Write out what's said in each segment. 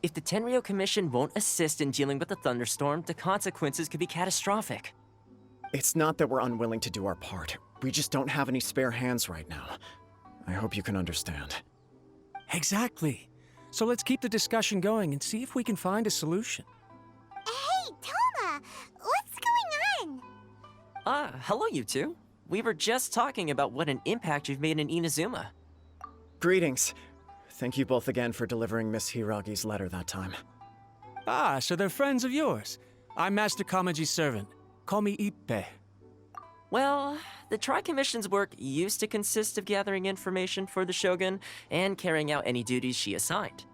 If the Tenryo Commission won't assist in dealing with the thunderstorm, the consequences could be catastrophic. It's not that we're unwilling to do our part. We just don't have any spare hands right now. I hope you can understand. Exactly. So let's keep the discussion going and see if we can find a solution. Hey, Toma! What's going on? Hello you two. We were just talking about what an impact you've made in Inazuma. Greetings. Thank you both again for delivering Miss Hiragi's letter that time. Ah, so they're friends of yours. I'm Master Kamaji's servant. Call me Ippe. Well, the Tri-Commission's work used to consist of gathering information for the Shogun and carrying out any duties she assigned.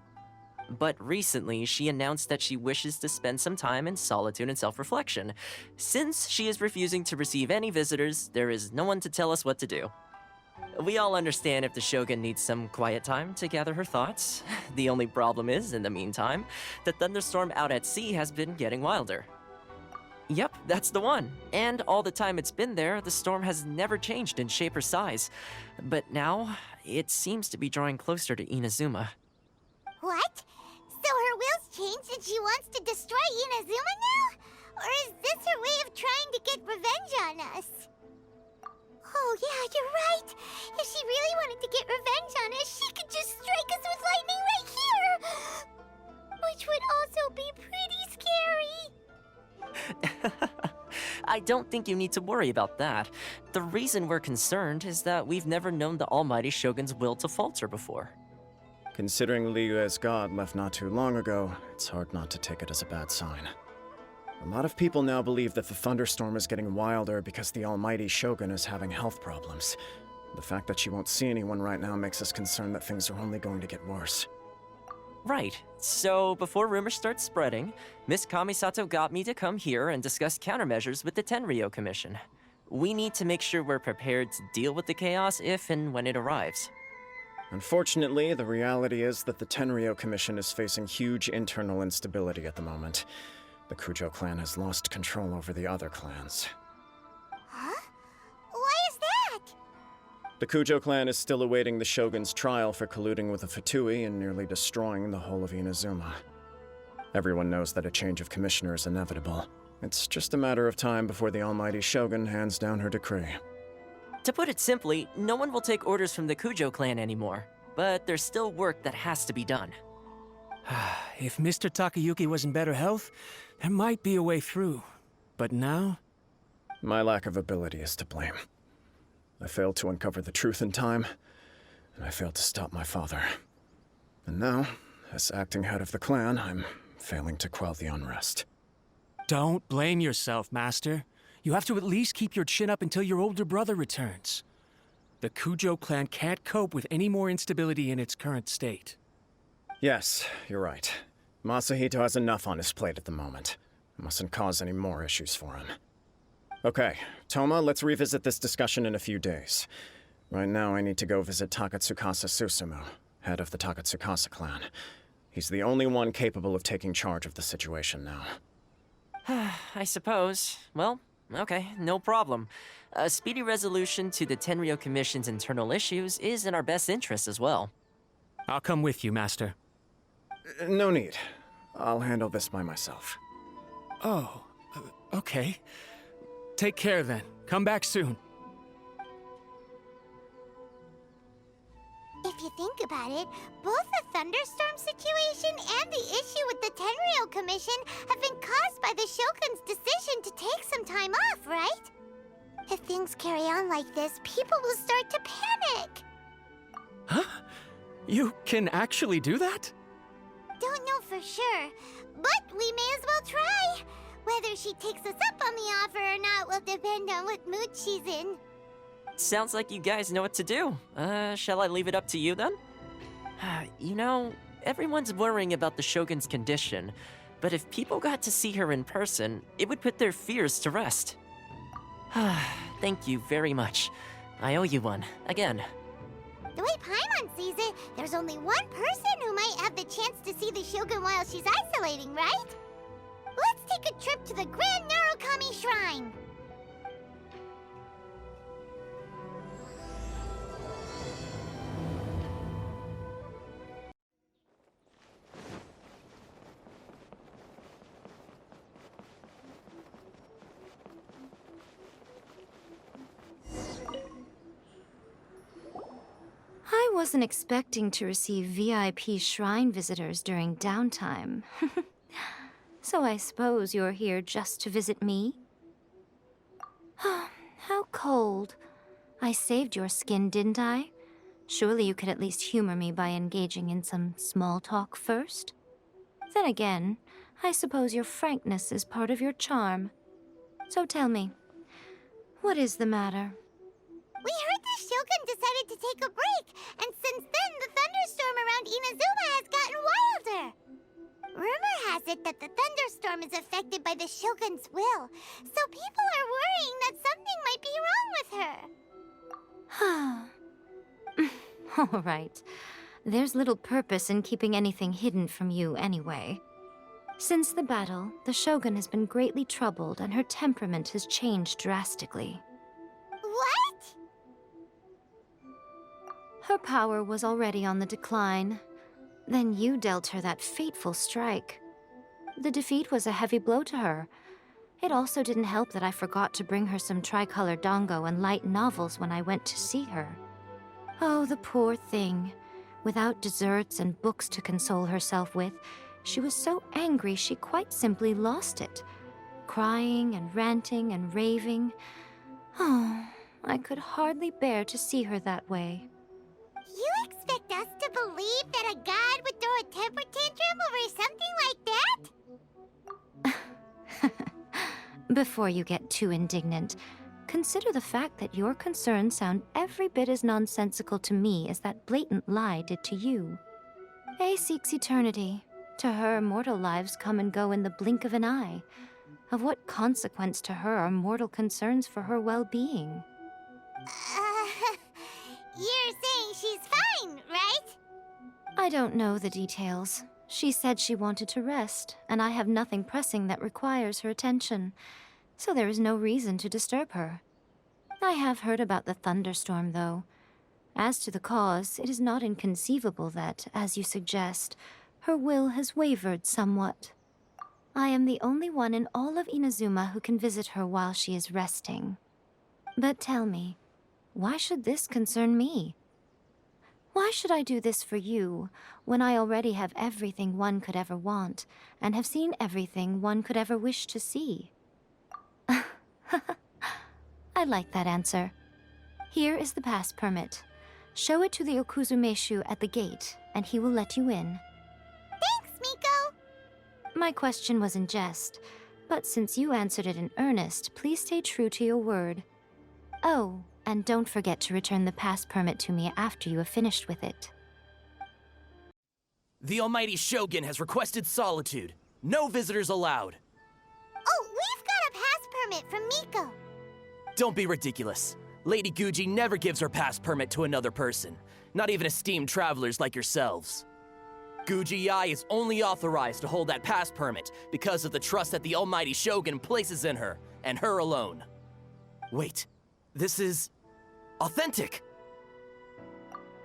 But recently, she announced that she wishes to spend some time in solitude and self-reflection. Since she is refusing to receive any visitors, there is no one to tell us what to do. We all understand if the Shogun needs some quiet time to gather her thoughts. The only problem is, in the meantime, the thunderstorm out at sea has been getting wilder. Yep, that's the one. And all the time it's been there, the storm has never changed in shape or size. But now, it seems to be drawing closer to Inazuma. What? So her will's changed and she wants to destroy Inazuma now? Or is this her way of trying to get revenge on us? Oh yeah, you're right. If she really wanted to get revenge on us, she could just strike us with lightning right here! Which would also be pretty scary. I don't think you need to worry about that. The reason we're concerned is that we've never known the almighty Shogun's will to falter before. Considering Liyue's god left not too long ago, it's hard not to take it as a bad sign. A lot of people now believe that the thunderstorm is getting wilder because the almighty Shogun is having health problems. The fact that she won't see anyone right now makes us concerned that things are only going to get worse. Right. So, before rumors start spreading, Miss Kamisato got me to come here and discuss countermeasures with the Tenryo Commission. We need to make sure we're prepared to deal with the chaos if and when it arrives. Unfortunately, the reality is that the Tenryo Commission is facing huge internal instability at the moment. The Kujo clan has lost control over the other clans. Huh? Why is that? The Kujo clan is still awaiting the Shogun's trial for colluding with the Fatui and nearly destroying the whole of Inazuma. Everyone knows that a change of commissioner is inevitable. It's just a matter of time before the almighty Shogun hands down her decree. To put it simply, no one will take orders from the Kujo clan anymore, but there's still work that has to be done. If Mr. Takayuki was in better health, there might be a way through. But now? My lack of ability is to blame. I failed to uncover the truth in time, and I failed to stop my father. And now, as acting head of the clan, I'm failing to quell the unrest. Don't blame yourself, Master. You have to at least keep your chin up until your older brother returns. The Kujo clan can't cope with any more instability in its current state. Yes, you're right. Masahito has enough on his plate at the moment. Mustn't cause any more issues for him. Okay, Toma, let's revisit this discussion in a few days. Right now, I need to go visit Takatsukasa Susumu, head of the Takatsukasa clan. He's the only one capable of taking charge of the situation now. I suppose. Well, okay, no problem. A speedy resolution to the Tenryo Commission's internal issues is in our best interest as well. I'll come with you, Master. No need. I'll handle this by myself. Oh, okay. Take care then. Come back soon. If you think about it, both the thunderstorm situation and the issue with the Tenryo Commission have been caused by the Shogun's decision to take some time off, right? If things carry on like this, people will start to panic. Huh? You can actually do that? Don't know for sure, but we may as well try. Whether she takes us up on the offer or not will depend on what mood she's in. Sounds like you guys know what to do. Shall I leave it up to you then? You know, everyone's worrying about the Shogun's condition, but if people got to see her in person, it would put their fears to rest. Thank you very much. I owe you one, again. The way Paimon sees it, there's only one person who might have the chance to see the Shogun while she's isolating, right? Let's take a trip to the Grand Narukami Shrine! wasn't expecting to receive VIP shrine visitors during downtime. So I suppose you're here just to visit me? How cold. I saved your skin, didn't I? Surely you could at least humor me by engaging in some small talk first? Then again, I suppose your frankness is part of your charm. So tell me, what is the matter? We heard the Shogun decided to take a break, and since then the thunderstorm around Inazuma has gotten wilder. Rumor has it that the thunderstorm is affected by the Shogun's will, so people are worrying that something might be wrong with her. All right. There's little purpose in keeping anything hidden from you anyway. Since the battle, the Shogun has been greatly troubled and her temperament has changed drastically. What? Her power was already on the decline. Then you dealt her that fateful strike. The defeat was a heavy blow to her. It also didn't help that I forgot to bring her some tricolor dango and light novels when I went to see her. Oh, the poor thing. Without desserts and books to console herself with, she was so angry she quite simply lost it. Crying and ranting and raving. Oh, I could hardly bear to see her that way. You expect us to believe that a god would throw a temper tantrum over something like that? Before you get too indignant, consider the fact that your concerns sound every bit as nonsensical to me as that blatant lie did to you. A seeks eternity. To her, mortal lives come and go in the blink of an eye. Of what consequence to her are mortal concerns for her well-being? You're saying she's fine, right? I don't know the details. She said she wanted to rest, and I have nothing pressing that requires her attention, so there is no reason to disturb her. I have heard about the thunderstorm, though. As to the cause, it is not inconceivable that, as you suggest, her will has wavered somewhat. I am the only one in all of Inazuma who can visit her while she is resting. But tell me, why should this concern me? Why should I do this for you, when I already have everything one could ever want, and have seen everything one could ever wish to see? I like that answer. Here is the pass permit. Show it to the Okuzumeshu at the gate, and he will let you in. Thanks, Miko! My question was in jest, but since you answered it in earnest, please stay true to your word. Oh, and don't forget to return the pass permit to me after you have finished with it. The almighty Shogun has requested solitude. No visitors allowed. Oh, we've got a pass permit from Miko. Don't be ridiculous. Lady Guji never gives her pass permit to another person, not even esteemed travelers like yourselves. Guji Ai is only authorized to hold that pass permit because of the trust that the almighty Shogun places in her, and her alone. Wait, this is authentic.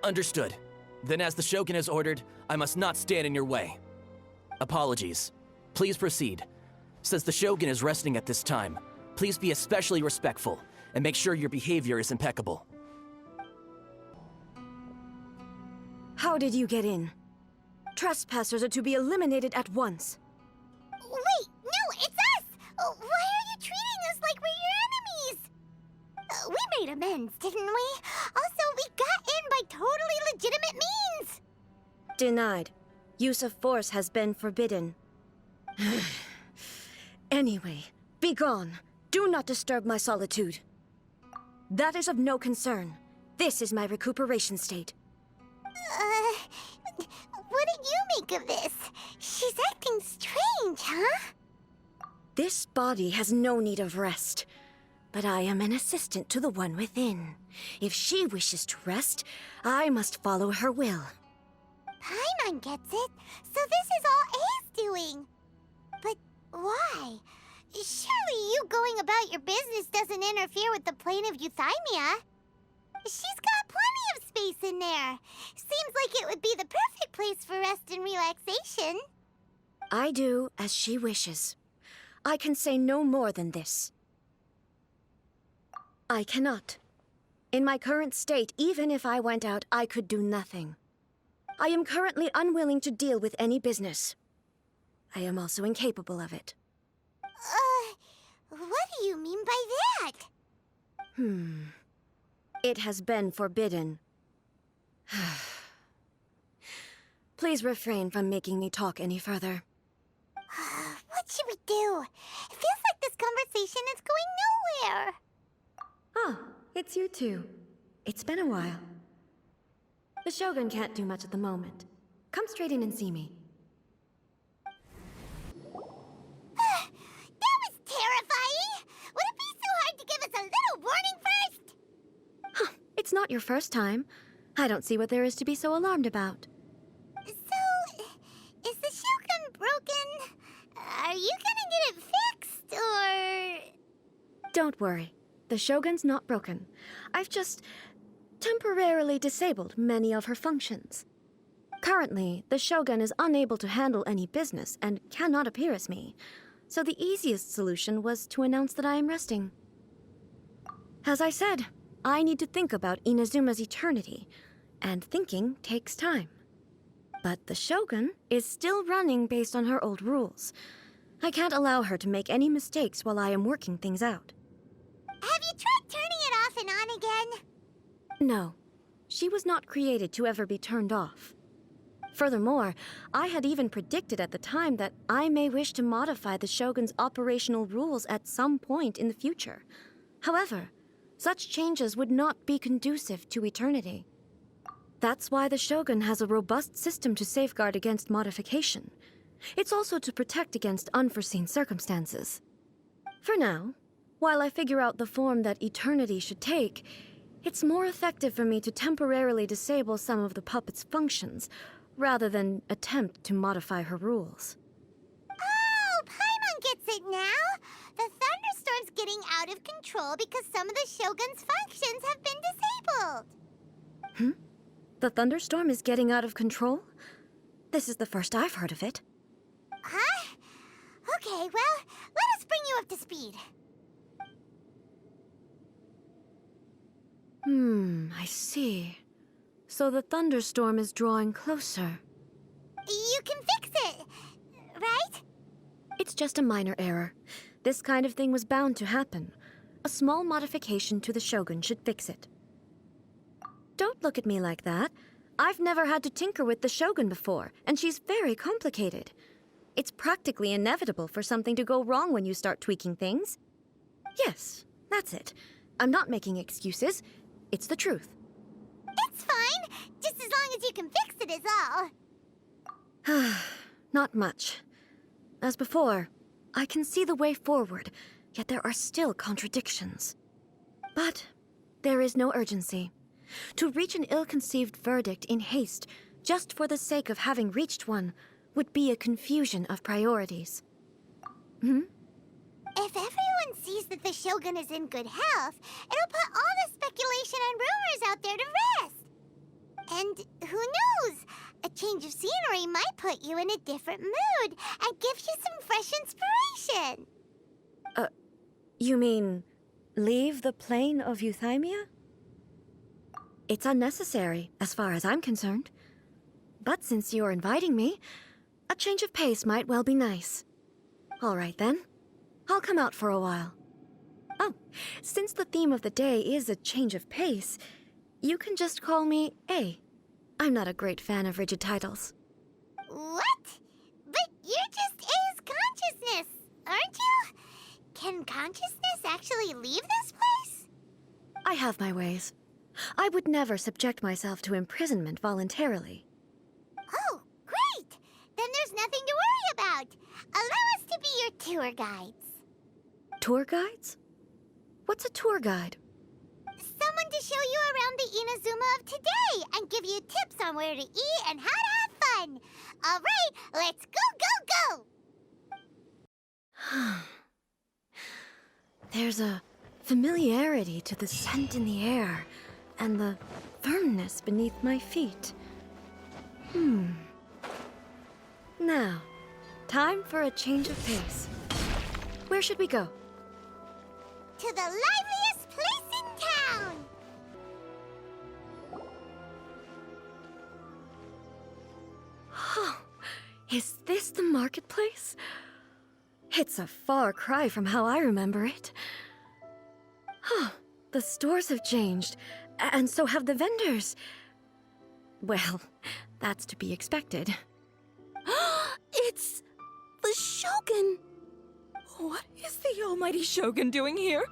Understood. Then as the Shogun has ordered, I must not stand in your way. Apologies. Please proceed. Since the Shogun is resting at this time, please be especially respectful and make sure your behavior is impeccable. How did you get in? Trespassers are to be eliminated at once. Wait, no, it's us! Why are you treating us like we're your enemies? We made amends, didn't we? Also, we got in by totally legitimate means! Denied. Use of force has been forbidden. Anyway, be gone. Do not disturb my solitude. That is of no concern. This is my recuperation state. What do you make of this? She's acting strange, huh? This body has no need of rest. But I am an assistant to the one within. If she wishes to rest, I must follow her will. Paimon gets it, so this is all A's doing. But why? Surely you going about your business doesn't interfere with the plane of Euthymia. She's got plenty of space in there. Seems like it would be the perfect place for rest and relaxation. I do as she wishes. I can say no more than this. I cannot. In my current state, even if I went out, I could do nothing. I am currently unwilling to deal with any business. I am also incapable of it. What do you mean by that? It has been forbidden. Please refrain from making me talk any further. What should we do? It feels like this conversation is going nowhere. Ah, it's you two. It's been a while. The Shogun can't do much at the moment. Come straight in and see me. That was terrifying! Would it be so hard to give us a little warning first? Huh, it's not your first time. I don't see what there is to be so alarmed about. So, is the Shogun broken? Are you gonna get it fixed, or...? Don't worry. The Shogun's not broken. I've just temporarily disabled many of her functions. Currently, the Shogun is unable to handle any business and cannot appear as me, so the easiest solution was to announce that I am resting. As I said, I need to think about Inazuma's eternity, and thinking takes time. But the Shogun is still running based on her old rules. I can't allow her to make any mistakes while I am working things out. Have you tried turning it off and on again? No, she was not created to ever be turned off. Furthermore, I had even predicted at the time that I may wish to modify the Shogun's operational rules at some point in the future. However, such changes would not be conducive to eternity. That's why the Shogun has a robust system to safeguard against modification. It's also to protect against unforeseen circumstances. For now, while I figure out the form that eternity should take, it's more effective for me to temporarily disable some of the puppet's functions, rather than attempt to modify her rules. Oh, Paimon gets it now! The thunderstorm's getting out of control because some of the Shogun's functions have been disabled. The thunderstorm is getting out of control? This is the first I've heard of it. Huh? Okay, well, let us bring you up to speed. I see. So the thunderstorm is drawing closer. You can fix it, right? It's just a minor error. This kind of thing was bound to happen. A small modification to the Shogun should fix it. Don't look at me like that. I've never had to tinker with the Shogun before, and she's very complicated. It's practically inevitable for something to go wrong when you start tweaking things. Yes, that's it. I'm not making excuses. It's the truth. It's fine, just as long as you can fix it is all. Not much. As before, I can see the way forward, yet there are still contradictions. But there is no urgency. To reach an ill-conceived verdict in haste, just for the sake of having reached one, would be a confusion of priorities. If everyone sees that the Shogun is in good health, it'll put all the speculation and rumors out there to rest. And who knows? A change of scenery might put you in a different mood and give you some fresh inspiration. You mean, leave the plane of euthymia? It's unnecessary, as far as I'm concerned. But since you're inviting me, a change of pace might well be nice. All right, then. I'll come out for a while. Oh, since the theme of the day is a change of pace, you can just call me A. I'm not a great fan of rigid titles. What? But you're just A's consciousness, aren't you? Can consciousness actually leave this place? I have my ways. I would never subject myself to imprisonment voluntarily. Oh, great! Then there's nothing to worry about. Allow us to be your tour guides. Tour guides? What's a tour guide? Someone to show you around the Inazuma of today and give you tips on where to eat and how to have fun. All right, let's go, go, go! There's a familiarity to the scent in the air and the firmness beneath my feet. Now, time for a change of pace. Where should we go? To the liveliest place in town! Is this the marketplace? It's a far cry from how I remember it. Huh. The stores have changed, and so have the vendors. Well, that's to be expected. It's the Shogun! What is the almighty Shogun doing here?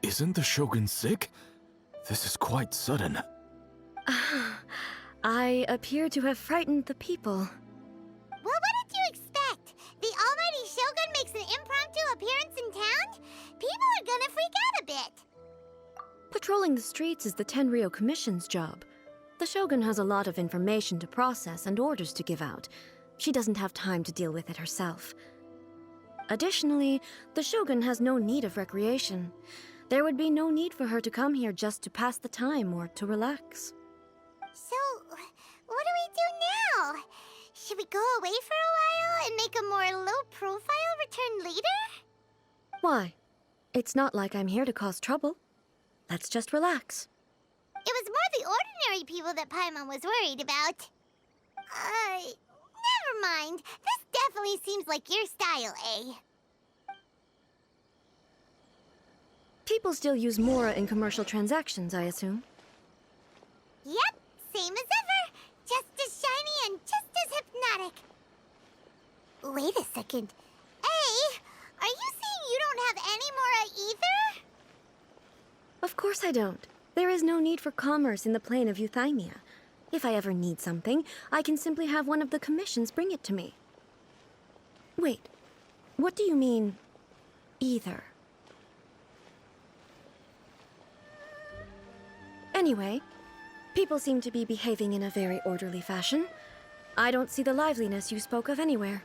Isn't the Shogun sick? This is quite sudden. I appear to have frightened the people. Well, what did you expect? The almighty Shogun makes an impromptu appearance in town? People are gonna freak out a bit. Patrolling the streets is the Tenryou Commission's job. The Shogun has a lot of information to process and orders to give out. She doesn't have time to deal with it herself. Additionally, the Shogun has no need of recreation. There would be no need for her to come here just to pass the time or to relax. So, what do we do now? Should we go away for a while and make a more low-profile return later? Why? It's not like I'm here to cause trouble. Let's just relax. It was more the ordinary people that Paimon was worried about. Never mind. This definitely seems like your style, eh? People still use Mora in commercial transactions, I assume. Yep, same as ever. Just as shiny and just as hypnotic. Wait a second. Hey, are you saying you don't have any Mora either? Of course I don't. There is no need for commerce in the plane of Euthymia. If I ever need something, I can simply have one of the commissions bring it to me. Wait, what do you mean, either? Anyway, people seem to be behaving in a very orderly fashion. I don't see the liveliness you spoke of anywhere.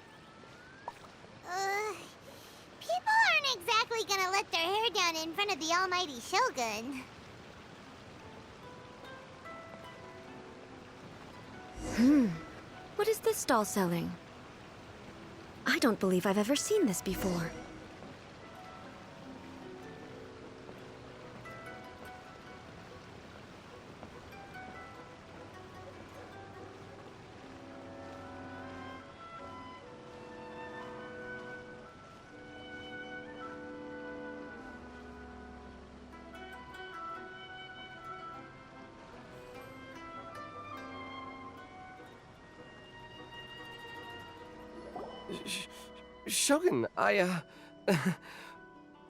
People aren't exactly gonna let their hair down in front of the almighty Shogun. What is this stall selling? I don't believe I've ever seen this before. Shogun,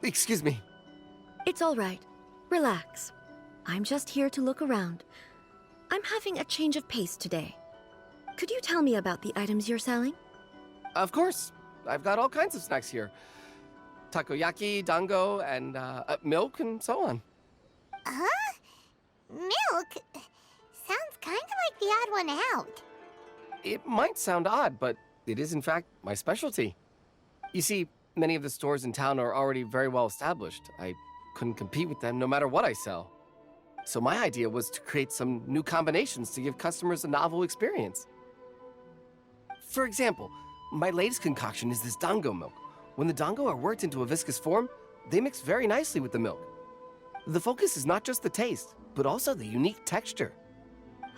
excuse me. It's all right. Relax. I'm just here to look around. I'm having a change of pace today. Could you tell me about the items you're selling? Of course. I've got all kinds of snacks here. Takoyaki, dango, and milk, and so on. Huh? Milk? Sounds kind of like the odd one out. It might sound odd, but it is in fact my specialty. You see, many of the stores in town are already very well established. I couldn't compete with them no matter what I sell. So my idea was to create some new combinations to give customers a novel experience. For example, my latest concoction is this dango milk. When the dango are worked into a viscous form, they mix very nicely with the milk. The focus is not just the taste, but also the unique texture.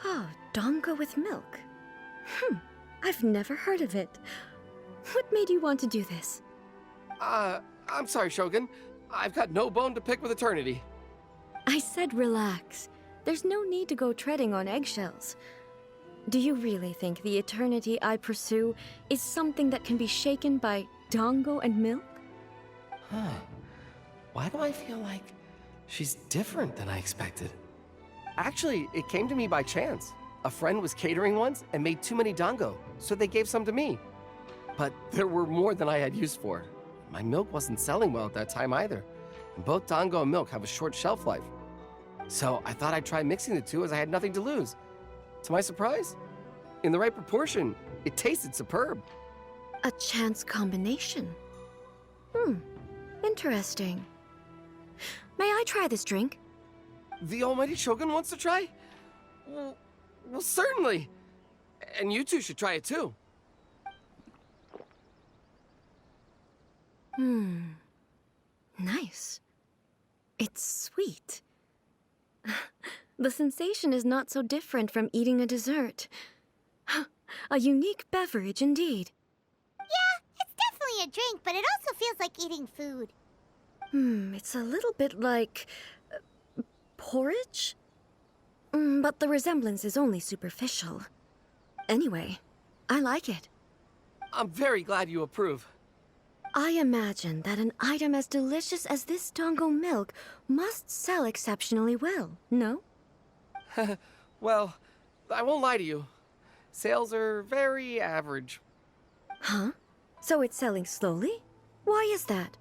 Oh, dango with milk. I've never heard of it. What made you want to do this? I'm sorry, Shogun. I've got no bone to pick with eternity. I said relax. There's no need to go treading on eggshells. Do you really think the eternity I pursue is something that can be shaken by dango and milk? Why do I feel like she's different than I expected? Actually, it came to me by chance. A friend was catering once and made too many dango, so they gave some to me. But there were more than I had use for. My milk wasn't selling well at that time either. And both dango and milk have a short shelf life. So I thought I'd try mixing the two as I had nothing to lose. To my surprise, in the right proportion, it tasted superb. A chance combination. Interesting. May I try this drink? The almighty Shogun wants to try? Well, certainly. And you two should try it too. Nice. It's sweet. The sensation is not so different from eating a dessert. A unique beverage indeed. Yeah, it's definitely a drink, but it also feels like eating food. It's a little bit like... porridge? But the resemblance is only superficial. Anyway, I like it. I'm very glad you approve. I imagine that an item as delicious as this Dongo milk must sell exceptionally well, no? Well, I won't lie to you. Sales are very average. Huh? So it's selling slowly? Why is that?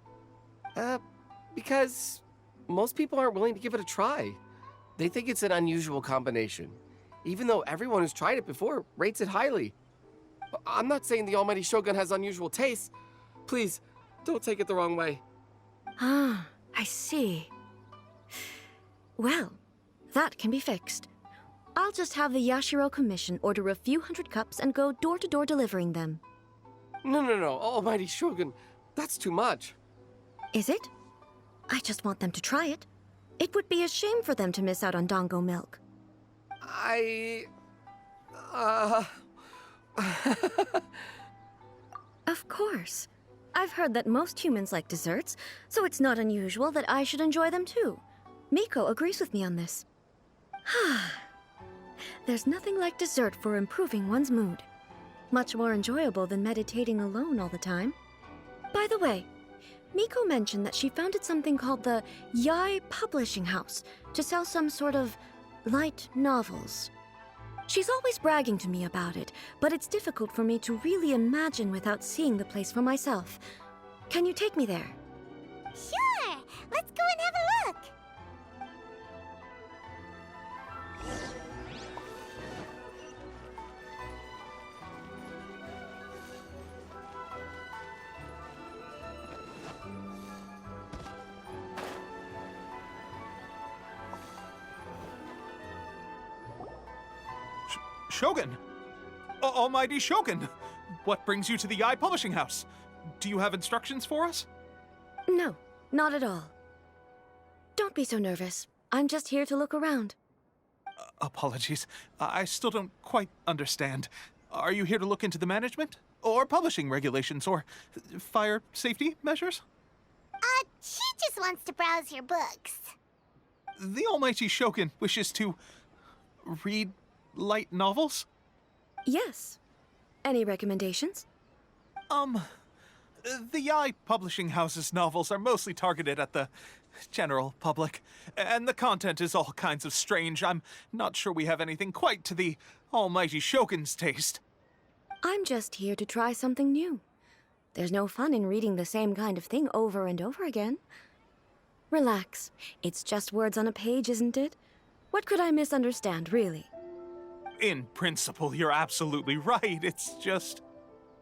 Because most people aren't willing to give it a try. They think it's an unusual combination, even though everyone who's tried it before rates it highly. I'm not saying the almighty Shogun has unusual tastes. Please, don't take it the wrong way. Ah, I see. Well, that can be fixed. I'll just have the Yashiro Commission order a few hundred cups and go door-to-door delivering them. No, almighty Shogun, that's too much. Is it? I just want them to try it. It would be a shame for them to miss out on Dongo milk. Of course. I've heard that most humans like desserts, so it's not unusual that I should enjoy them too. Miko agrees with me on this. There's nothing like dessert for improving one's mood. Much more enjoyable than meditating alone all the time. By the way, Miko mentioned that she founded something called the Yai Publishing House to sell some sort of light novels. She's always bragging to me about it, but it's difficult for me to really imagine without seeing the place for myself. Can you take me there? Sure! Let's go and have a look! Shogun! Almighty Shogun! What brings you to the Yai Publishing House? Do you have instructions for us? No, not at all. Don't be so nervous. I'm just here to look around. Apologies. I still don't quite understand. Are you here to look into the management? Or publishing regulations? Or fire safety measures? She just wants to browse your books. The Almighty Shogun wishes to read light novels? Yes. Any recommendations? The Yai Publishing House's novels are mostly targeted at the general public, and the content is all kinds of strange. I'm not sure we have anything quite to the Almighty Shogun's taste. I'm just here to try something new. There's no fun in reading the same kind of thing over and over again. Relax. It's just words on a page, isn't it? What could I misunderstand, really? In principle, you're absolutely right. It's just...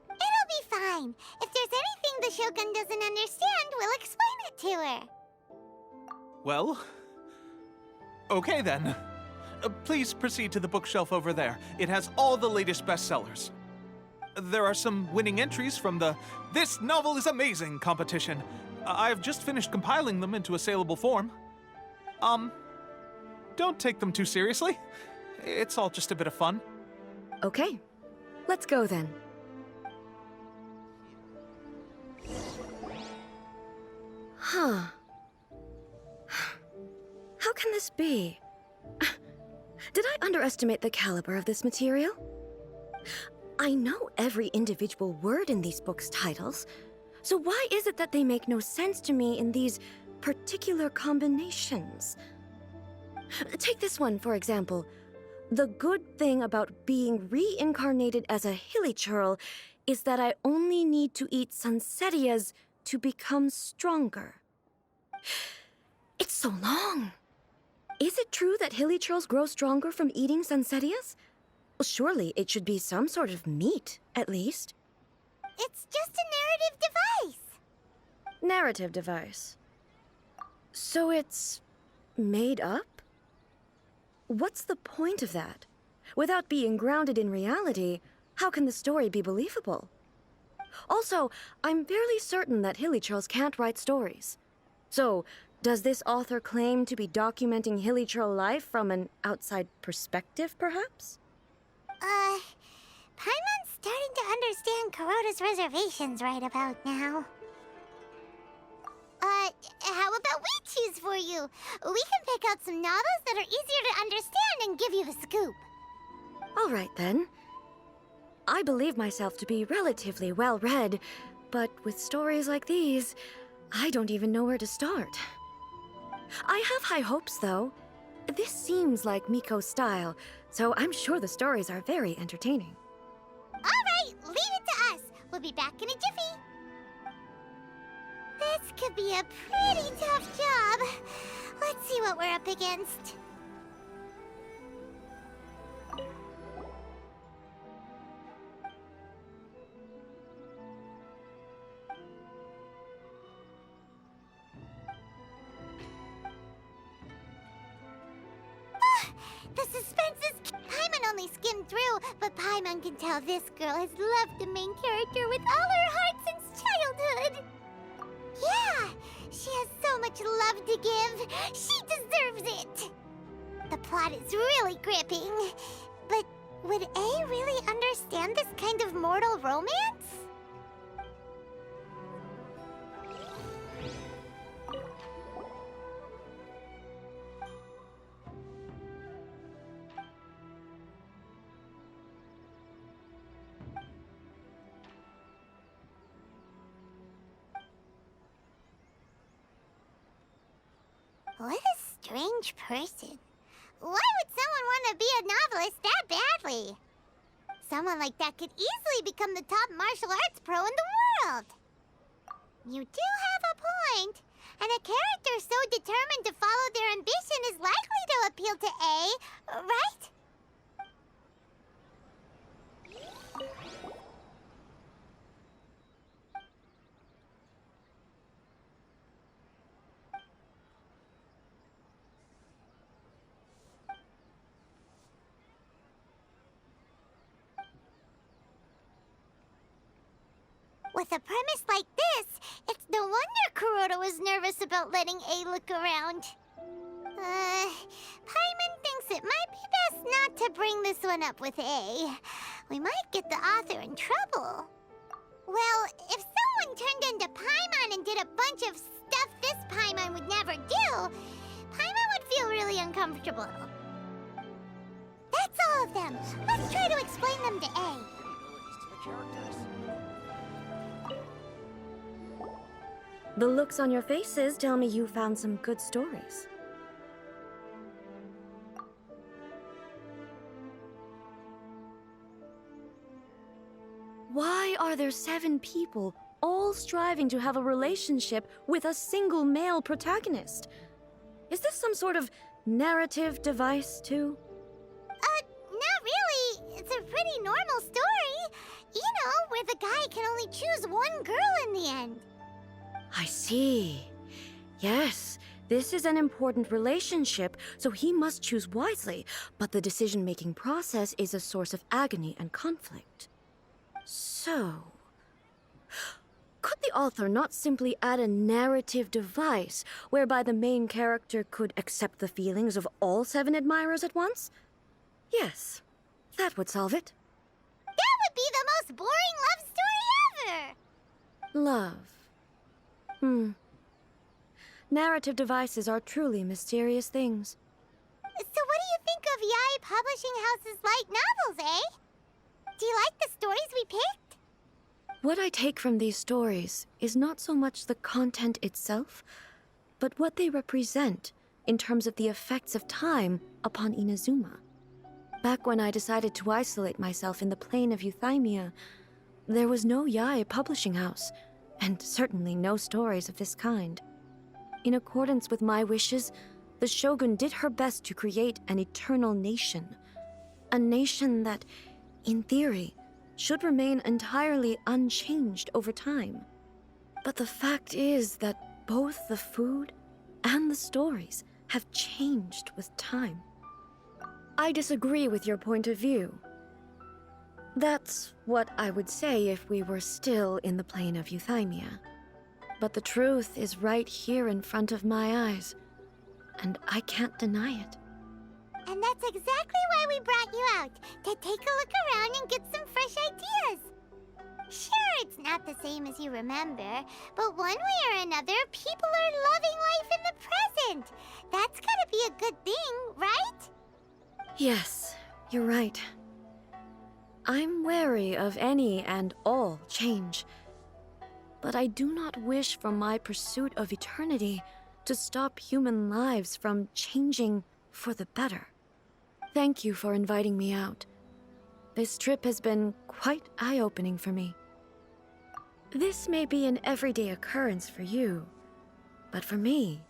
It'll be fine. If there's anything the Shogun doesn't understand, we'll explain it to her. Well... okay then. Please proceed to the bookshelf over there. It has all the latest bestsellers. There are some winning entries from the This Novel is Amazing competition. I've just finished compiling them into a saleable form. Don't take them too seriously. It's all just a bit of fun. Okay. Let's go then. Huh. How can this be? Did I underestimate the caliber of this material? I know every individual word in these books' titles, so why is it that they make no sense to me in these particular combinations? Take this one, for example. The good thing about being reincarnated as a hilichurl is that I only need to eat sunsettias to become stronger. It's so long. Is it true that hilichurls grow stronger from eating sunsettias? Well, surely it should be some sort of meat, at least. It's just a narrative device. Narrative device. So it's made up? What's the point of that? Without being grounded in reality, how can the story be believable? Also, I'm fairly certain that hilichurls can't write stories. So, does this author claim to be documenting hilichurl life from an outside perspective, perhaps? Paimon's starting to understand Kuroda's reservations right about now. How about we choose for you? We can pick out some novels that are easier to understand and give you the scoop. All right, then. I believe myself to be relatively well-read, but with stories like these, I don't even know where to start. I have high hopes, though. This seems like Miko's style, so I'm sure the stories are very entertaining. All right, leave it to us. We'll be back in a jiffy. This could be a pretty tough job. Let's see what we're up against. The suspense is... Paimon only skimmed through, but Paimon can tell this girl has loved the main character with all her heart since childhood. Yeah, she has so much love to give. She deserves it. The plot is really gripping. But would A really understand this kind of mortal romance? What a strange person. Why would someone want to be a novelist that badly? Someone like that could easily become the top martial arts pro in the world. You do have a point. And a character so determined to follow their ambition is likely to appeal to A, right? With a premise like this, it's no wonder Kuroda was nervous about letting A look around. Paimon thinks it might be best not to bring this one up with A. We might get the author in trouble. Well, if someone turned into Paimon and did a bunch of stuff this Paimon would never do, Paimon would feel really uncomfortable. That's all of them. Let's try to explain them to A. The looks on your faces tell me you found some good stories. Why are there 7 people all striving to have a relationship with a single male protagonist? Is this some sort of narrative device, too? Not really. It's a pretty normal story. You know, where the guy can only choose one girl in the end. I see. Yes, this is an important relationship, so he must choose wisely, but the decision-making process is a source of agony and conflict. So, could the author not simply add a narrative device whereby the main character could accept the feelings of all 7 admirers at once? Yes, that would solve it. That would be the most boring love story ever! Love. Narrative devices are truly mysterious things. So what do you think of Yae Publishing House's light novels, eh? Do you like the stories we picked? What I take from these stories is not so much the content itself, but what they represent in terms of the effects of time upon Inazuma. Back when I decided to isolate myself in the plane of Euthymia, there was no Yae Publishing House, and certainly no stories of this kind. In accordance with my wishes, the Shogun did her best to create an eternal nation. A nation that, in theory, should remain entirely unchanged over time. But the fact is that both the food and the stories have changed with time. I disagree with your point of view. That's what I would say if we were still in the plane of Euthymia. But the truth is right here in front of my eyes, and I can't deny it. And that's exactly why we brought you out, to take a look around and get some fresh ideas. Sure, it's not the same as you remember, but one way or another, people are loving life in the present. That's gotta be a good thing, right? Yes, you're right. I'm wary of any and all change. But I do not wish for my pursuit of eternity to stop human lives from changing for the better. Thank you for inviting me out. This trip has been quite eye-opening for me. This may be an everyday occurrence for you, but for me,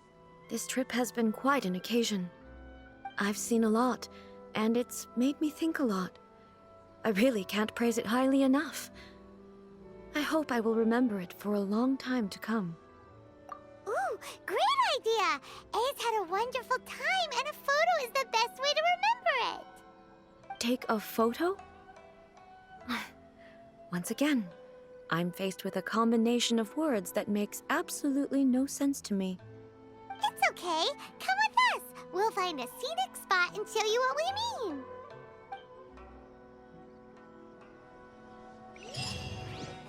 this trip has been quite an occasion. I've seen a lot, and it's made me think a lot. I really can't praise it highly enough. I hope I will remember it for a long time to come. Ooh, great idea! A's had a wonderful time, and a photo is the best way to remember it. Take a photo? Once again, I'm faced with a combination of words that makes absolutely no sense to me. It's okay. Come with us. We'll find a scenic spot and show you what we mean.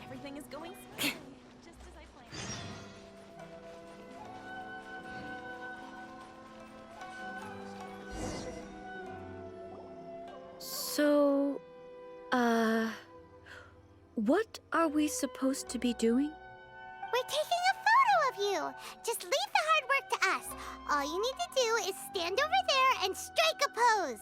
Everything is going smoothly, just as I planned. So, what are we supposed to be doing? We're taking a photo of you. Just leave the hard work to us. All you need to do is stand over there and strike a pose.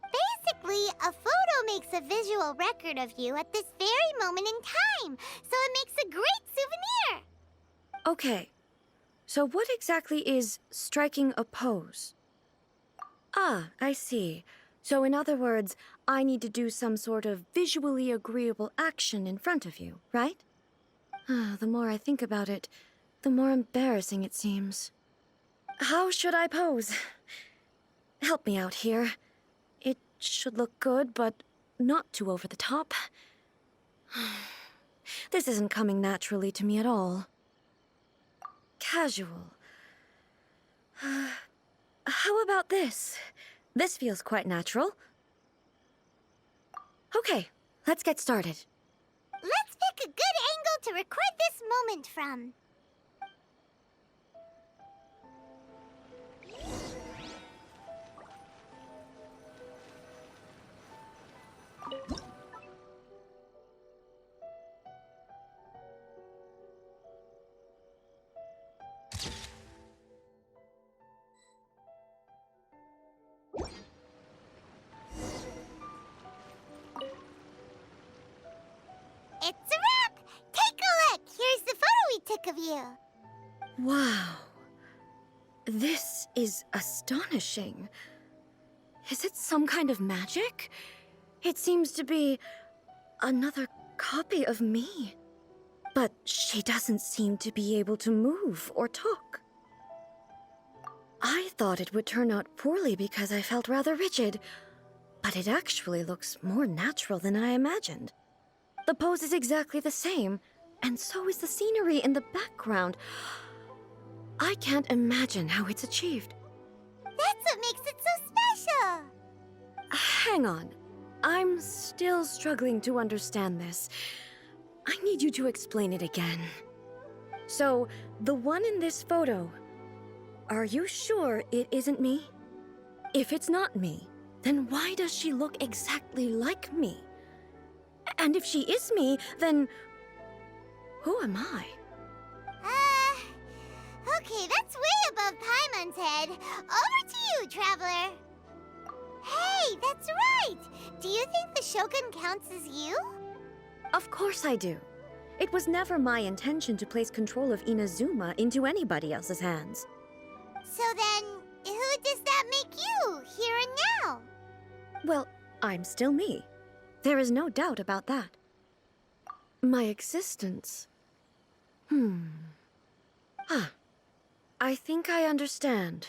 Basically, a photo makes a visual record of you at this very moment in time, so it makes a great souvenir. Okay, so what exactly is striking a pose? Ah, I see. So in other words, I need to do some sort of visually agreeable action in front of you, right? The more I think about it, the more embarrassing it seems. How should I pose? Help me out here. It should look good, but not too over the top. This isn't coming naturally to me at all. Casual. How about this? This feels quite natural. Okay, let's get started. Let's pick a good angle to record this moment from. It's a wrap! Take a look! Here's the photo we took of you. Wow. This is astonishing. Is it some kind of magic? It seems to be another copy of me. But she doesn't seem to be able to move or talk. I thought it would turn out poorly because I felt rather rigid, but it actually looks more natural than I imagined. The pose is exactly the same, and so is the scenery in the background. I can't imagine how it's achieved. That's what makes it so special. Hang on. I'm still struggling to understand this. I need you to explain it again. So, the one in this photo, are you sure it isn't me? If it's not me, then why does she look exactly like me? And if she is me, then who am I? Okay, that's way above Paimon's head. Over to you, Traveler. Hey, that's right! Do you think the Shogun counts as you? Of course I do. It was never my intention to place control of Inazuma into anybody else's hands. So then, who does that make you, here and now? Well, I'm still me. There is no doubt about that. My existence. I think I understand.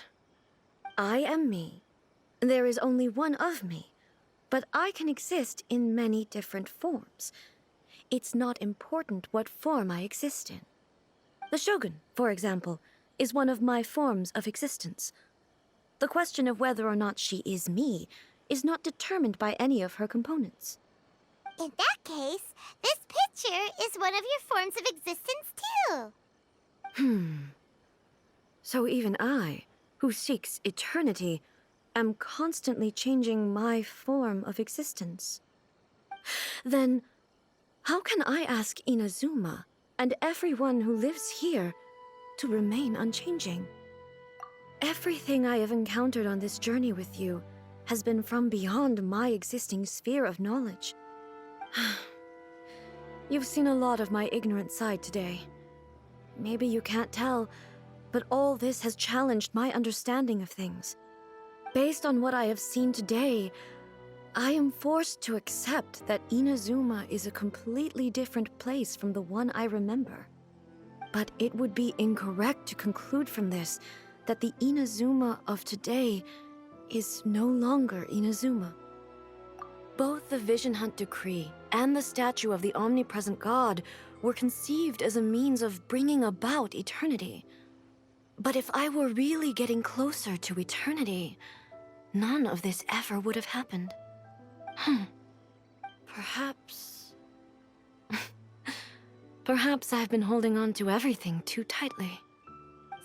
I am me. There is only one of me, but I can exist in many different forms. It's not important what form I exist in. The Shogun, for example, is one of my forms of existence. The question of whether or not she is me is not determined by any of her components. In that case, this picture is one of your forms of existence too. So even I, who seeks eternity, am constantly changing my form of existence. Then, how can I ask Inazuma and everyone who lives here to remain unchanging? Everything I have encountered on this journey with you has been from beyond my existing sphere of knowledge. You've seen a lot of my ignorant side today. Maybe you can't tell, but all this has challenged my understanding of things. Based on what I have seen today, I am forced to accept that Inazuma is a completely different place from the one I remember. But it would be incorrect to conclude from this that the Inazuma of today is no longer Inazuma. Both the Vision Hunt Decree and the statue of the omnipresent god were conceived as a means of bringing about eternity. But if I were really getting closer to eternity, none of this ever would have happened. Perhaps... Perhaps I've been holding on to everything too tightly.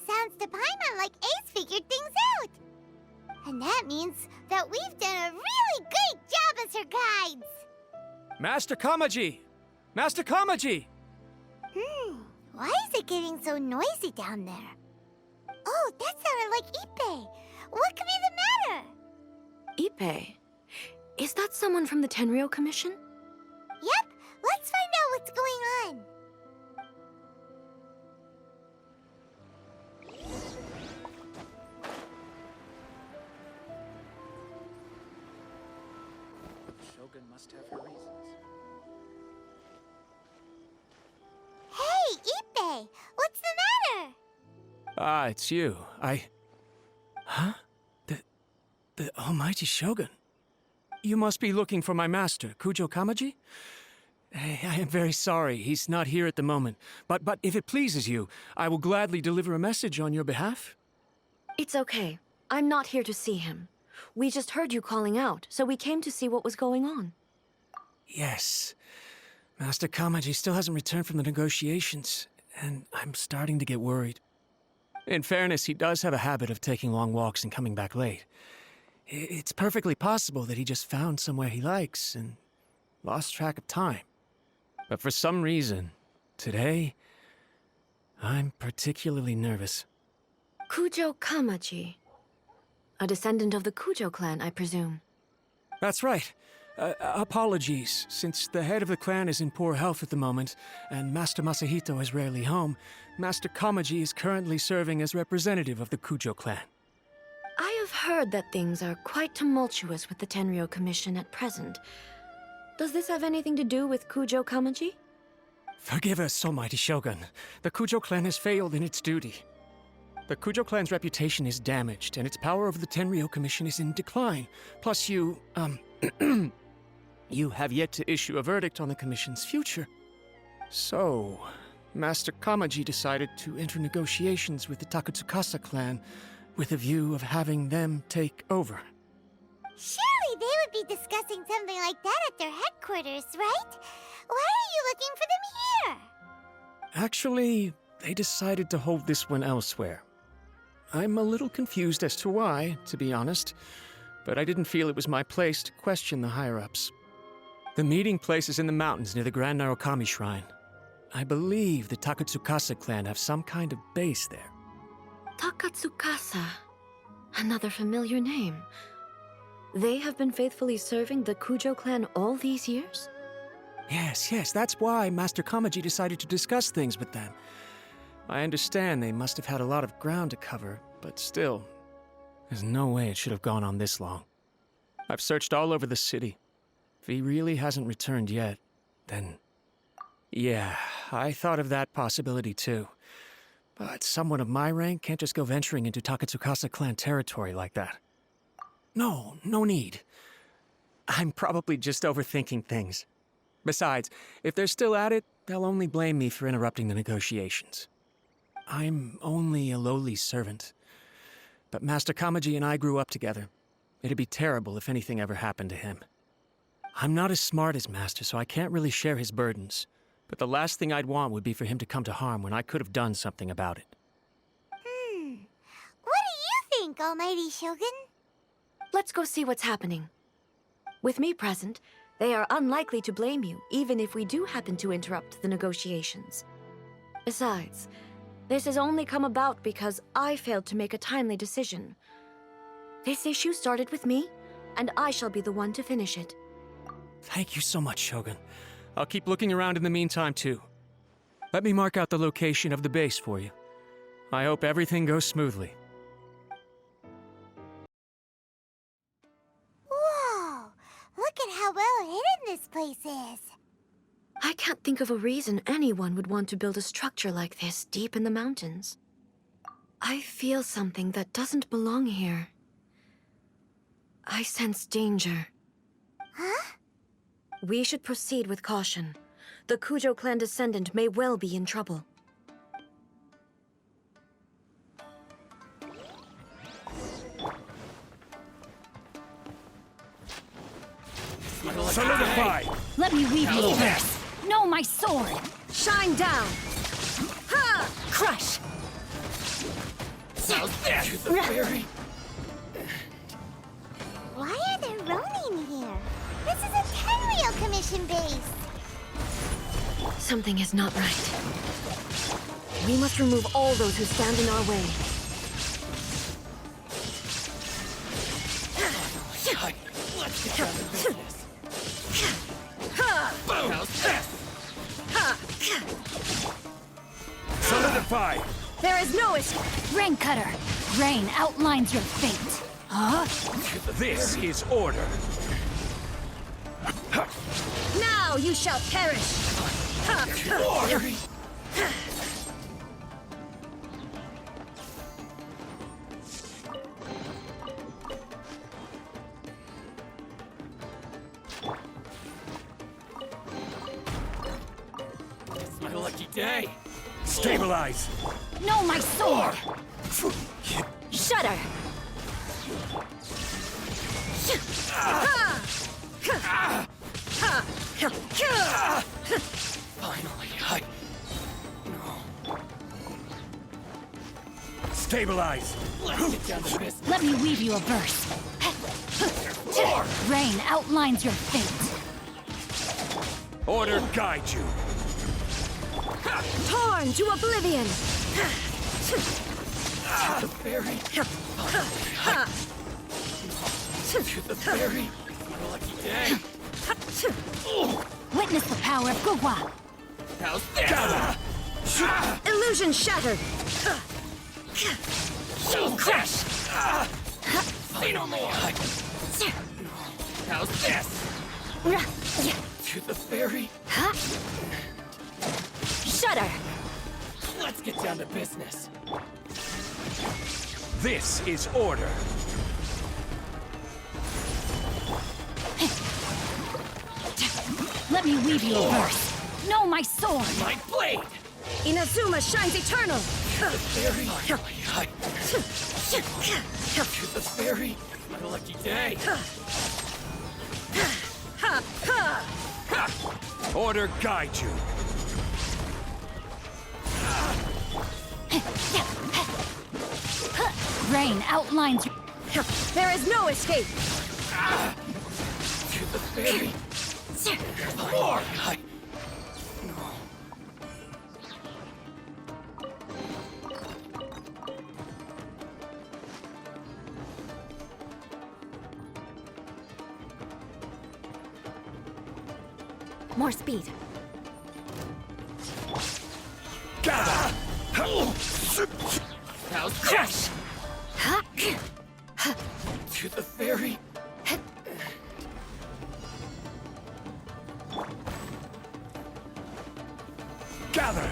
Sounds to Paimon like Ace figured things out. And that means that we've done a really great job as her guides. Master Kamaji! Master Kamaji! Why is it getting so noisy down there? Oh, that sounded like Ippei. What could be the matter? Ippei? Is that someone from the Tenryou Commission? Yep, let's find out what's going on. Shogun must have her reasons. Hey, Ippei, what's the matter? Ah, it's you. Huh? The almighty Shogun. You must be looking for my master, Kujo Kamaji? I am very sorry, he's not here at the moment. But if it pleases you, I will gladly deliver a message on your behalf. It's okay. I'm not here to see him. We just heard you calling out, so we came to see what was going on. Yes. Master Kamaji still hasn't returned from the negotiations, and I'm starting to get worried. In fairness, he does have a habit of taking long walks and coming back late. It's perfectly possible that he just found somewhere he likes and lost track of time. But for some reason, today, I'm particularly nervous. Kujo Kamaji. A descendant of the Kujo clan, I presume. That's right. Apologies, since the head of the clan is in poor health at the moment, and Master Masahito is rarely home, Master Kamaji is currently serving as representative of the Kujo clan. I have heard that things are quite tumultuous with the Tenryou Commission at present. Does this have anything to do with Kujo Kamaji? Forgive us, almighty Shogun. The Kujo clan has failed in its duty. The Kujo clan's reputation is damaged, and its power over the Tenryou Commission is in decline. Plus you have yet to issue a verdict on the Commission's future. So, Master Kamaji decided to enter negotiations with the Takatsukasa clan with a view of having them take over. Surely they would be discussing something like that at their headquarters, right? Why are you looking for them here? Actually, they decided to hold this one elsewhere. I'm a little confused as to why, to be honest, but I didn't feel it was my place to question the higher-ups. The meeting place is in the mountains near the Grand Narukami Shrine. I believe the Takatsukasa clan have some kind of base there. Takatsukasa. Another familiar name. They have been faithfully serving the Kujo clan all these years? Yes, that's why Master Kamaji decided to discuss things with them. I understand they must have had a lot of ground to cover, but still, there's no way it should have gone on this long. I've searched all over the city. If he really hasn't returned yet, then... Yeah, I thought of that possibility too. But someone of my rank can't just go venturing into Takatsukasa clan territory like that. No need. I'm probably just overthinking things. Besides, if they're still at it, they'll only blame me for interrupting the negotiations. I'm only a lowly servant. but Master Kamaji and I grew up together. It'd be terrible if anything ever happened to him. I'm not as smart as Master, so I can't really share his burdens. But the last thing I'd want would be for him to come to harm when I could have done something about it. What do you think, Almighty Shogun? Let's go see what's happening. With me present, they are unlikely to blame you, even if we do happen to interrupt the negotiations. Besides, this has only come about because I failed to make a timely decision. This issue started with me, and I shall be the one to finish it. Thank you so much, Shogun. I'll keep looking around in the meantime, too. Let me mark out the location of the base for you. I hope everything goes smoothly. Whoa! Look at how well hidden this place is. I can't think of a reason anyone would want to build a structure like this deep in the mountains. I feel something that doesn't belong here. I sense danger. Huh? We should proceed with caution. The Kujo clan descendant may well be in trouble. Solidify! Let me weave you first. No, my sword! Shine down! Ha! Crush! How's this? Why are there Ronin here? This is a Tenryou Commission base. Something is not right. We must remove all those who stand in our way. Let's get down to business. Boom! How's this? Solidify! There is no escape! Rain Cutter! Rain outlines your fate. Huh? This is order. Now you shall perish! It's my lucky day. Stabilize! No, my sword! Shudder! Finally, No. Stabilize! Let's get down to business. Let me weave you a verse. Rain outlines your fate. Order guide you. Torn to oblivion! The fairy. To the fairy. My lucky day. Witness the power of Gugwa. How's this? Illusion shattered! Crash! Say no more. How's this? To the fairy. Shudder! Let's get down to business. This is order. Let me weave you a verse. No, my sword! My blade! Inazuma shines eternal! The fairy. To the fairy. My lucky day. Order guide you. Rain outlines. There is no escape! To the fairy. More. More speed. Gather! How's Crush! to the fairy? Gather!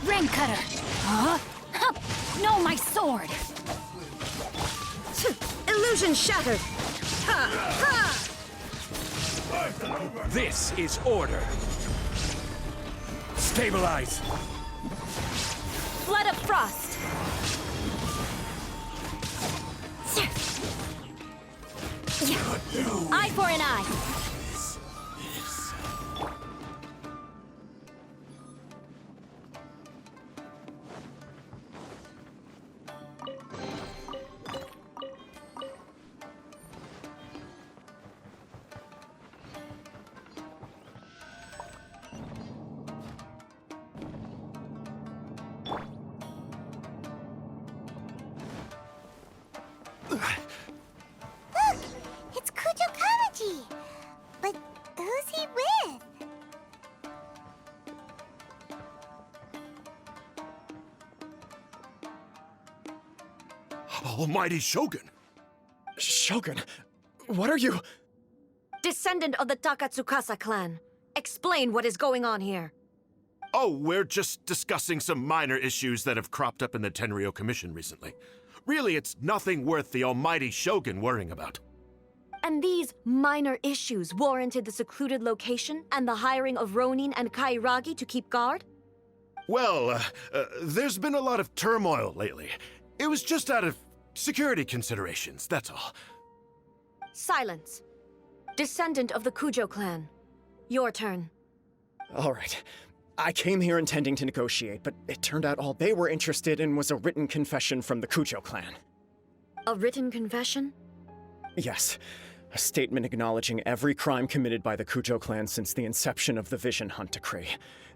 Rain Cutter! Huh? Hup! No, my sword! Illusion shattered! This is order. Stabilize! Flood of frost! Eye for an eye. Look! It's Kujo Kamaji! But who's he with? Almighty Shogun! Shogun, what are you? Descendant of the Takatsukasa clan. Explain what is going on here. Oh, we're just discussing some minor issues that have cropped up in the Tenryo Commission recently. Really, it's nothing worth the almighty Shogun worrying about. And these minor issues warranted the secluded location and the hiring of Ronin and Kairagi to keep guard? Well, there's been a lot of turmoil lately. It was just out of security considerations, that's all. Silence. Descendant of the Kujo clan. Your turn. All right. I came here intending to negotiate, but it turned out all they were interested in was a written confession from the Kujo clan. A written confession? Yes. A statement acknowledging every crime committed by the Kujo clan since the inception of the Vision Hunt Decree,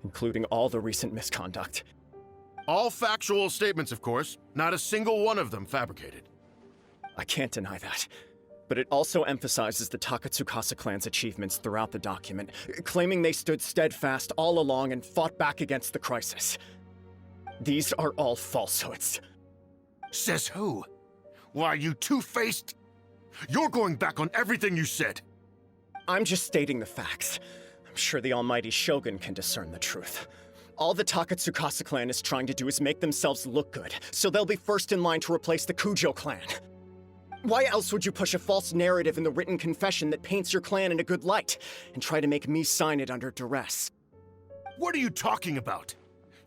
including all the recent misconduct. All factual statements, of course. Not a single one of them fabricated. I can't deny that. But it also emphasizes the Takatsukasa clan's achievements throughout the document, claiming they stood steadfast all along and fought back against the crisis. These are all falsehoods. Says who? Why, you two-faced... You're going back on everything you said. I'm just stating the facts. I'm sure the almighty Shogun can discern the truth. All the Takatsukasa clan is trying to do is make themselves look good, so they'll be first in line to replace the Kujo clan. Why else would you push a false narrative in the written confession that paints your clan in a good light, and try to make me sign it under duress? What are you talking about?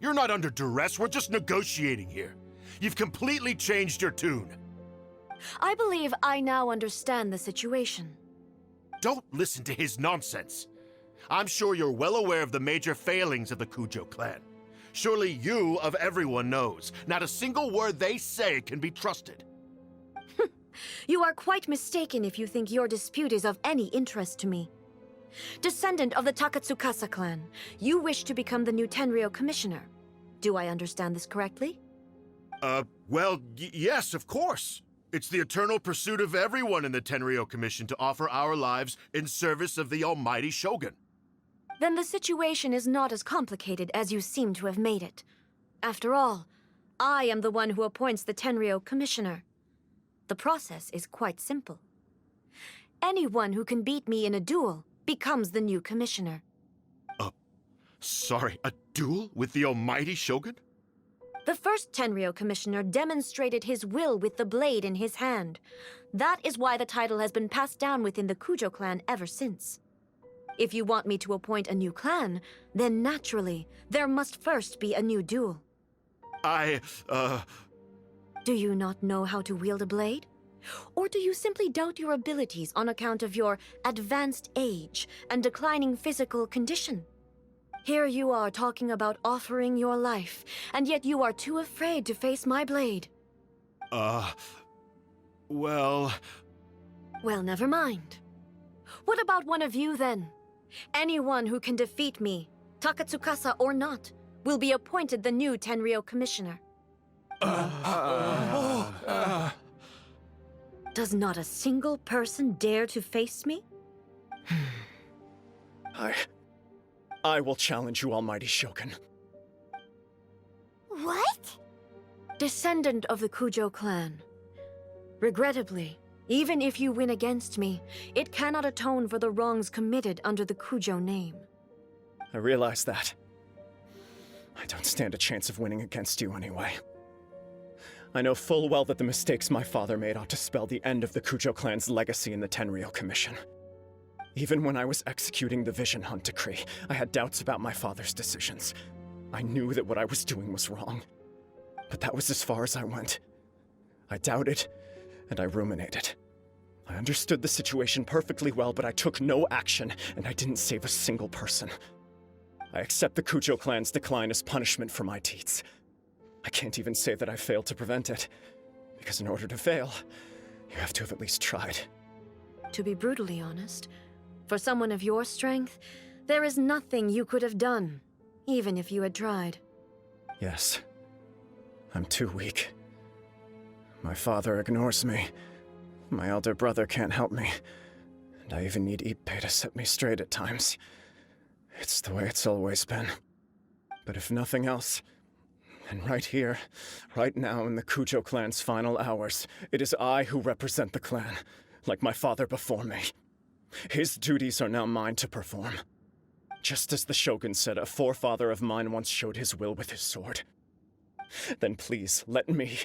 You're not under duress, we're just negotiating here. You've completely changed your tune. I believe I now understand the situation. Don't listen to his nonsense. I'm sure you're well aware of the major failings of the Kujo clan. Surely you, of everyone, knows not a single word they say can be trusted. You are quite mistaken if you think your dispute is of any interest to me. Descendant of the Takatsukasa clan, you wish to become the new Tenryo commissioner. Do I understand this correctly? Well, yes, of course. It's the eternal pursuit of everyone in the Tenryo Commission to offer our lives in service of the almighty Shogun. Then the situation is not as complicated as you seem to have made it. After all, I am the one who appoints the Tenryo commissioner. The process is quite simple. Anyone who can beat me in a duel becomes the new commissioner. Sorry, a duel with the almighty Shogun? The first Tenryo commissioner demonstrated his will with the blade in his hand. That is why the title has been passed down within the Kujo clan ever since. If you want me to appoint a new clan, then naturally, there must first be a new duel. Do you not know how to wield a blade? Or do you simply doubt your abilities on account of your advanced age and declining physical condition? Here you are talking about offering your life, and yet you are too afraid to face my blade. Well, never mind. What about one of you, then? Anyone who can defeat me, Takatsukasa or not, will be appointed the new Tenryo commissioner. Does not a single person dare to face me? I will challenge you, almighty Shogun. What? Descendant of the Kujo clan. Regrettably, even if you win against me, it cannot atone for the wrongs committed under the Kujo name. I realize that. I don't stand a chance of winning against you anyway. I know full well that the mistakes my father made ought to spell the end of the Kujo clan's legacy in the Tenryo Commission. Even when I was executing the Vision Hunt Decree, I had doubts about my father's decisions. I knew that what I was doing was wrong. But that was as far as I went. I doubted, and I ruminated. I understood the situation perfectly well, but I took no action, and I didn't save a single person. I accept the Kujo clan's decline as punishment for my deeds. I can't even say that I failed to prevent it, because in order to fail, you have to have at least tried. To be brutally honest, for someone of your strength, there is nothing you could have done, even if you had tried. Yes. I'm too weak. My father ignores me. My elder brother can't help me. And I even need Ippei to set me straight at times. It's the way it's always been. But if nothing else, then right here, right now in the Kujo clan's final hours, it is I who represent the clan, like my father before me. His duties are now mine to perform. Just as the Shogun said a forefather of mine once showed his will with his sword. Then please, let me,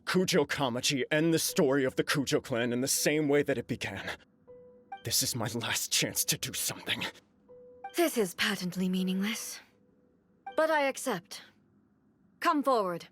Kujo Kamaji, end the story of the Kujo clan in the same way that it began. This is my last chance to do something. This is patently meaningless. But I accept. Come forward.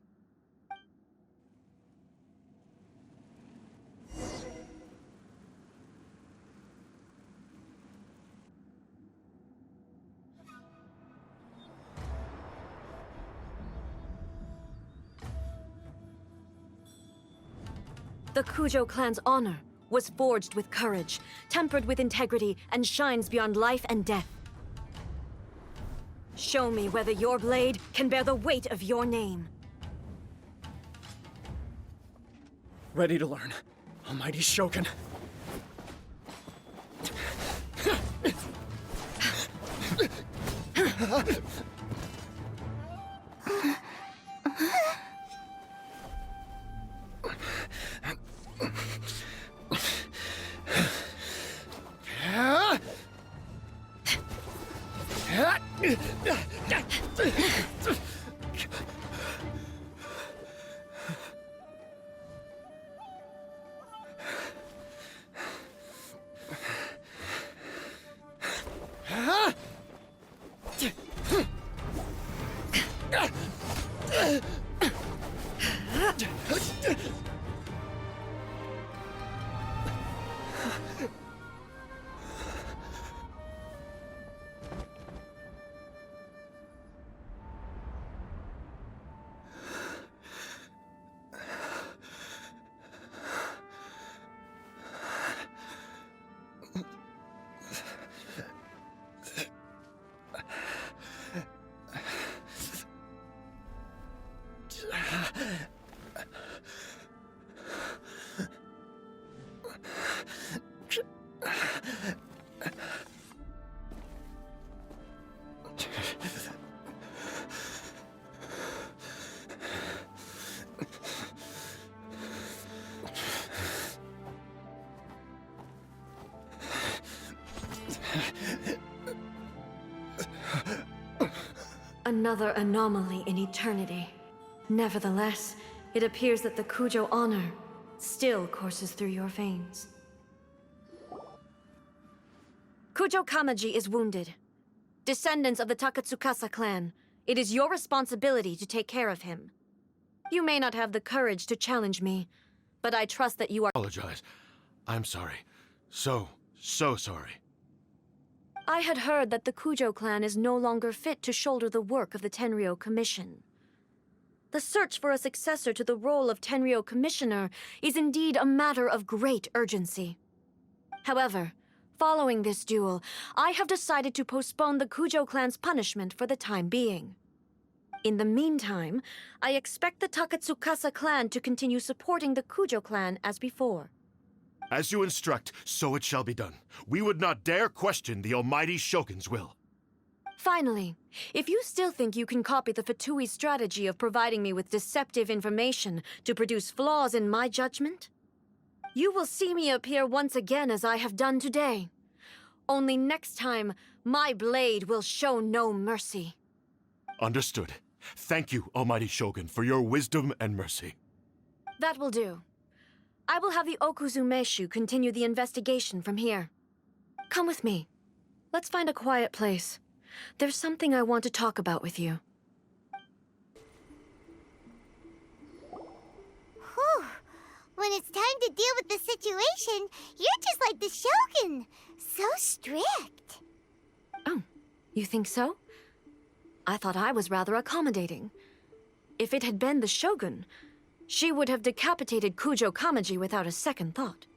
The Kujo clan's honor was forged with courage, tempered with integrity, and shines beyond life and death. Show me whether your blade can bear the weight of your name. Ready to learn, Almighty Shogun. Another anomaly in eternity. Nevertheless, it appears that the Kujo honor still courses through your veins. Kujo Kamaji is wounded. Descendants of the Takatsukasa clan, it is your responsibility to take care of him. You may not have the courage to challenge me, but I trust that you are— Apologize. I'm sorry. So sorry. I had heard that the Kujo clan is no longer fit to shoulder the work of the Tenryou Commission. The search for a successor to the role of Tenryou Commissioner is indeed a matter of great urgency. However, following this duel, I have decided to postpone the Kujo clan's punishment for the time being. In the meantime, I expect the Takatsukasa clan to continue supporting the Kujo clan as before. As you instruct, so it shall be done. We would not dare question the Almighty Shogun's will. Finally, if you still think you can copy the Fatui strategy of providing me with deceptive information to produce flaws in my judgment, you will see me appear once again as I have done today. Only next time, my blade will show no mercy. Understood. Thank you, Almighty Shogun, for your wisdom and mercy. That will do. I will have the Okuzumeshu continue the investigation from here. Come with me. Let's find a quiet place. There's something I want to talk about with you. Whew. When it's time to deal with the situation, you're just like the Shogun. So strict. Oh, you think so? I thought I was rather accommodating. If it had been the Shogun, she would have decapitated Kujo Kamaji without a second thought.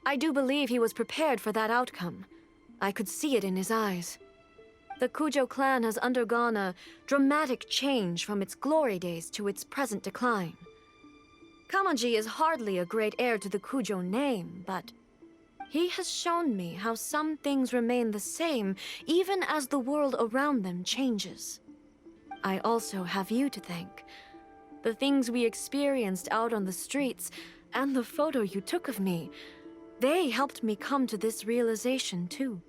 I do believe he was prepared for that outcome. I could see it in his eyes. The Kujo clan has undergone a dramatic change from its glory days to its present decline. Kamaji is hardly a great heir to the Kujo name, but he has shown me how some things remain the same even as the world around them changes. I also have you to thank. The things we experienced out on the streets and the photo you took of me, they helped me come to this realization too.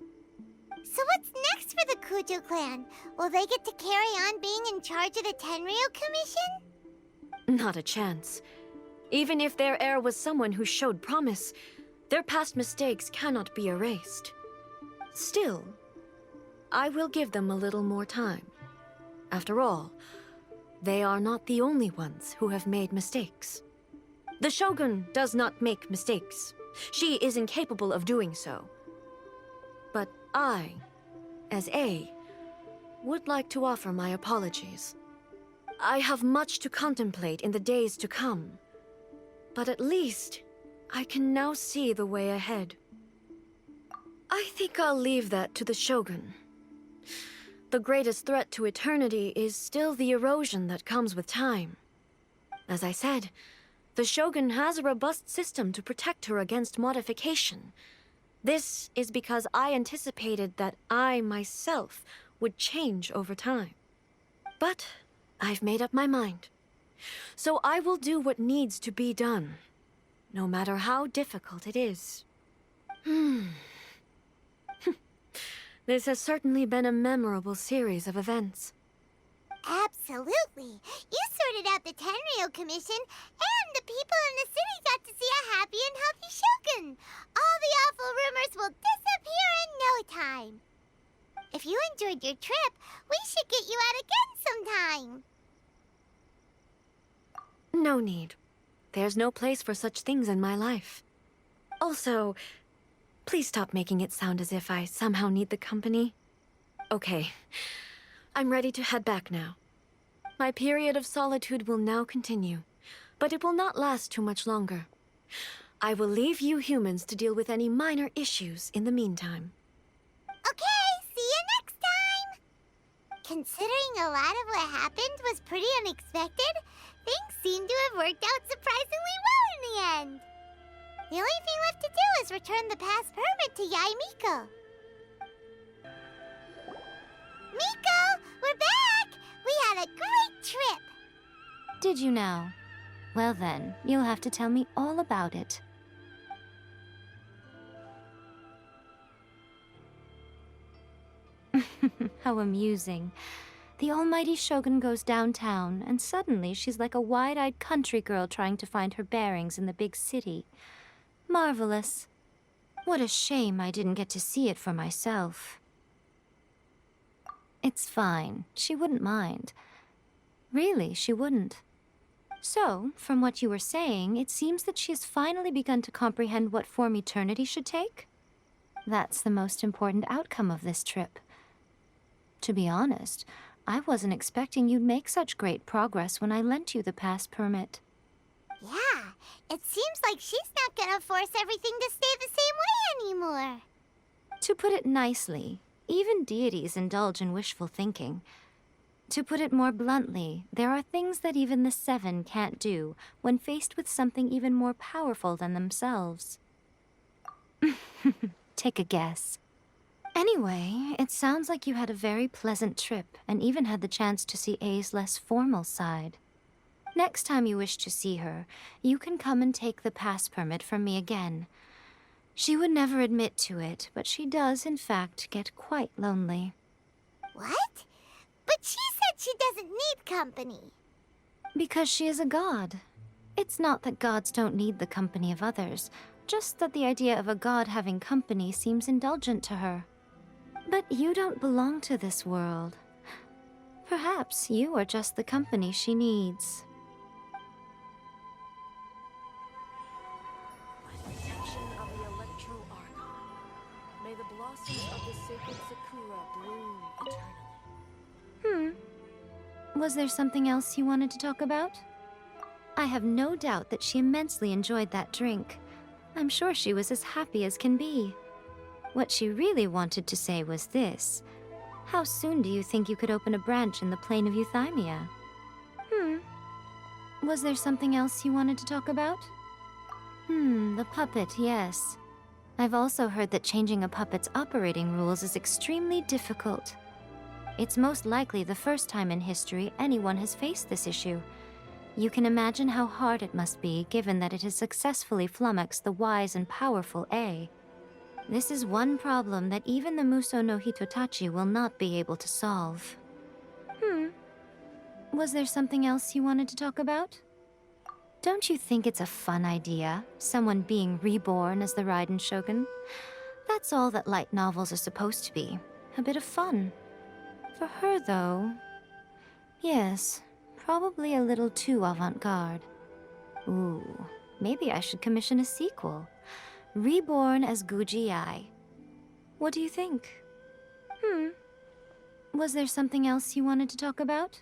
So what's next for the Kujo clan? Will they get to carry on being in charge of the Tenryu Commission? Not a chance. Even if their heir was someone who showed promise, their past mistakes cannot be erased. Still, I will give them a little more time. After all, they are not the only ones who have made mistakes. The Shogun does not make mistakes. She is incapable of doing so. But I, as A, would like to offer my apologies. I have much to contemplate in the days to come, but at least I can now see the way ahead. I think I'll leave that to the Shogun. The greatest threat to eternity is still the erosion that comes with time. As I said, the Shogun has a robust system to protect her against modification. This is because I anticipated that I myself would change over time. But I've made up my mind. So I will do what needs to be done, no matter how difficult it is. This has certainly been a memorable series of events. Absolutely. You sorted out the Tenryu Commission, and the people in the city got to see a happy and healthy Shogun. All the awful rumors will disappear in no time. If you enjoyed your trip, we should get you out again sometime. No need. There's no place for such things in my life. Also, please stop making it sound as if I somehow need the company. Okay. I'm ready to head back now. My period of solitude will now continue, but it will not last too much longer. I will leave you humans to deal with any minor issues in the meantime. Okay, see you next time! Considering a lot of what happened was pretty unexpected, things seem to have worked out surprisingly well in the end. The only thing left to do is return the pass permit to Yae Miko. Miko, we're back! We had a great trip! Did you now? Well then, you'll have to tell me all about it. How amusing. The almighty Shogun goes downtown, and suddenly she's like a wide-eyed country girl trying to find her bearings in the big city. Marvelous. What a shame I didn't get to see it for myself. It's fine. She wouldn't mind. Really, she wouldn't. So, from what you were saying, it seems that she has finally begun to comprehend what form eternity should take? That's the most important outcome of this trip. To be honest, I wasn't expecting you'd make such great progress when I lent you the pass permit. Yeah, it seems like she's not gonna force everything to stay the same way anymore. To put it nicely, even deities indulge in wishful thinking. To put it more bluntly, there are things that even the Seven can't do when faced with something even more powerful than themselves. Take a guess. Anyway, it sounds like you had a very pleasant trip and even had the chance to see A's less formal side. Next time you wish to see her, you can come and take the pass permit from me again. She would never admit to it, but she does, in fact, get quite lonely. What? But she said she doesn't need company. Because she is a god. It's not that gods don't need the company of others, just that the idea of a god having company seems indulgent to her. But you don't belong to this world. Perhaps you are just the company she needs. blossoms of the sacred sakura bloom eternally. Was there something else you wanted to talk about? I have no doubt that she immensely enjoyed that drink. I'm sure she was as happy as can be. What she really wanted to say was this. How soon do you think you could open a branch in the plain of Euthymia? Was there something else you wanted to talk about? The puppet, yes. I've also heard that changing a puppet's operating rules is extremely difficult. It's most likely the first time in history anyone has faced this issue. You can imagine how hard it must be, given that it has successfully flummoxed the wise and powerful A. This is one problem that even the Muso no Hitotachi will not be able to solve. Was there something else you wanted to talk about? Don't you think it's a fun idea, someone being reborn as the Raiden Shogun? That's all that light novels are supposed to be. A bit of fun. For her, though... Yes, probably a little too avant-garde. Ooh, maybe I should commission a sequel. Reborn as Guji Ai. What do you think? Was there something else you wanted to talk about?